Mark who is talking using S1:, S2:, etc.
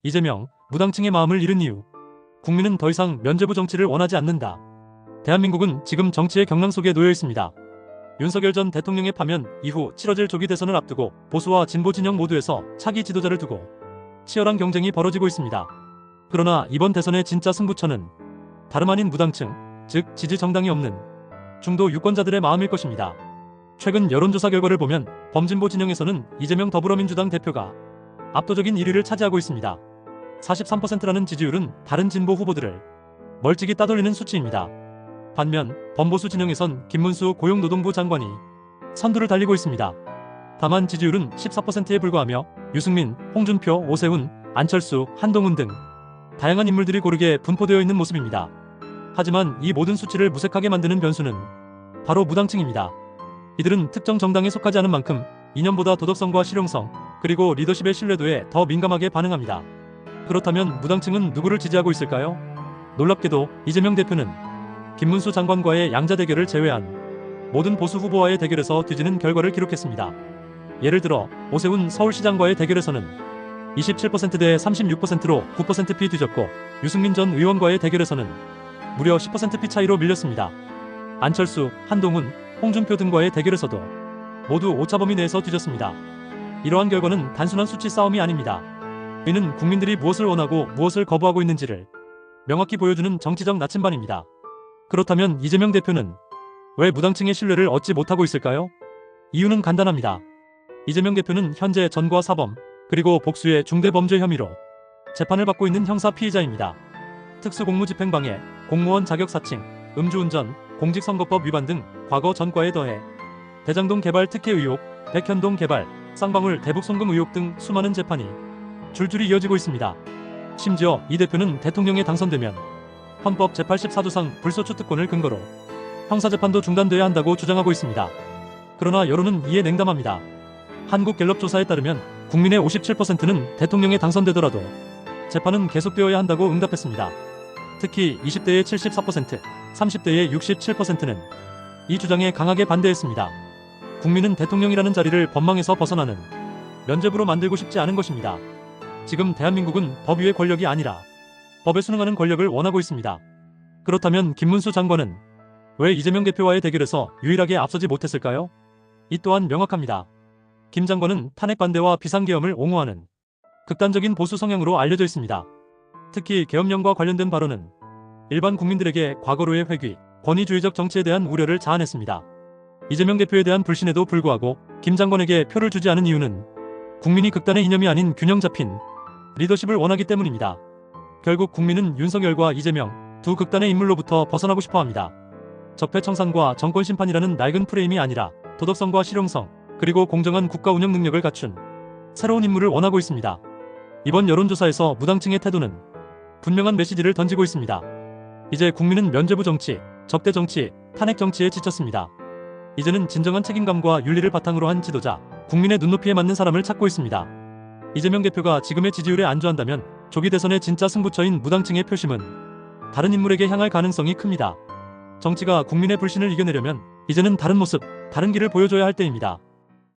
S1: 이재명, 무당층의 마음을 잃은 이유. 국민은 더 이상 면죄부 정치를 원하지 않는다. 대한민국은 지금 정치의 경랑 속에 놓여 있습니다. 윤석열 전 대통령의 파면 이후 치러질 조기 대선을 앞두고 보수와 진보 진영 모두에서 차기 지도자를 두고 치열한 경쟁이 벌어지고 있습니다. 그러나 이번 대선의 진짜 승부처는 다름 아닌 무당층, 즉 지지 정당이 없는 중도 유권자들의 마음일 것입니다. 최근 여론조사 결과를 보면 범진보 진영에서는 이재명 더불어민주당 대표가 압도적인 1위를 차지하고 있습니다. 43%라는 지지율은 다른 진보 후보들을 멀찍이 따돌리는 수치입니다. 반면 범보수 진영에선 김문수 고용노동부 장관이 선두를 달리고 있습니다. 다만 지지율은 14%에 불과하며 유승민, 홍준표, 오세훈, 안철수, 한동훈 등 다양한 인물들이 고르게 분포되어 있는 모습입니다. 하지만 이 모든 수치를 무색하게 만드는 변수는 바로 무당층입니다. 이들은 특정 정당에 속하지 않은 만큼 이념보다 도덕성과 실용성, 그리고 리더십의 신뢰도에 더 민감하게 반응합니다. 그렇다면 무당층은 누구를 지지하고 있을까요? 놀랍게도 이재명 대표는 김문수 장관과의 양자 대결을 제외한 모든 보수 후보와의 대결에서 뒤지는 결과를 기록했습니다. 예를 들어 오세훈 서울시장과의 대결에서는 27%대 36%로 9%피 뒤졌고, 유승민 전 의원과의 대결에서는 무려 10%피 차이로 밀렸습니다. 안철수, 한동훈, 홍준표 등과의 대결에서도 모두 오차 범위 내에서 뒤졌습니다. 이러한 결과는 단순한 수치 싸움이 아닙니다. 이는 국민들이 무엇을 원하고 무엇을 거부하고 있는지를 명확히 보여주는 정치적 나침반입니다. 그렇다면 이재명 대표는 왜 무당층의 신뢰를 얻지 못하고 있을까요? 이유는 간단합니다. 이재명 대표는 현재 전과 사범, 그리고 복수의 중대범죄 혐의로 재판을 받고 있는 형사 피의자입니다. 특수공무집행방해, 공무원 자격사칭, 음주운전, 공직선거법 위반 등 과거 전과에 더해 대장동 개발 특혜 의혹, 백현동 개발, 쌍방울 대북 송금 의혹 등 수많은 재판이 줄줄이 이어지고 있습니다. 심지어 이 대표는 대통령에 당선되면 헌법 제84조상 불소추 특권을 근거로 형사재판도 중단돼야 한다고 주장하고 있습니다. 그러나 여론은 이에 냉담합니다. 한국갤럽 조사에 따르면 국민의 57%는 대통령에 당선되더라도 재판은 계속되어야 한다고 응답했습니다. 특히 20대의 74%, 30대의 67%는 이 주장에 강하게 반대했습니다. 국민은 대통령이라는 자리를 법망에서 벗어나는 면죄부로 만들고 싶지 않은 것입니다. 지금 대한민국은 법 위의 권력이 아니라 법에 순응하는 권력을 원하고 있습니다. 그렇다면 김문수 장관은 왜 이재명 대표와의 대결에서 유일하게 앞서지 못했을까요? 이 또한 명확합니다. 김 장관은 탄핵 반대와 비상계엄을 옹호하는 극단적인 보수 성향으로 알려져 있습니다. 특히 계엄령과 관련된 발언은 일반 국민들에게 과거로의 회귀, 권위주의적 정치에 대한 우려를 자아냈습니다. 이재명 대표에 대한 불신에도 불구하고 김 장관에게 표를 주지 않은 이유는 국민이 극단의 이념이 아닌 균형 잡힌 리더십을 원하기 때문입니다. 결국 국민은 윤석열과 이재명 두 극단의 인물로부터 벗어나고 싶어합니다. 적폐청산과 정권심판이라는 낡은 프레임이 아니라 도덕성과 실용성, 그리고 공정한 국가 운영 능력을 갖춘 새로운 인물을 원하고 있습니다. 이번 여론조사에서 무당층의 태도는 분명한 메시지를 던지고 있습니다. 이제 국민은 면죄부 정치, 적대 정치, 탄핵 정치에 지쳤습니다. 이제는 진정한 책임감과 윤리를 바탕으로 한 지도자, 국민의 눈높이에 맞는 사람을 찾고 있습니다. 이재명 대표가 지금의 지지율에 안주한다면 조기 대선의 진짜 승부처인 무당층의 표심은 다른 인물에게 향할 가능성이 큽니다. 정치가 국민의 불신을 이겨내려면 이제는 다른 모습, 다른 길을 보여줘야 할 때입니다.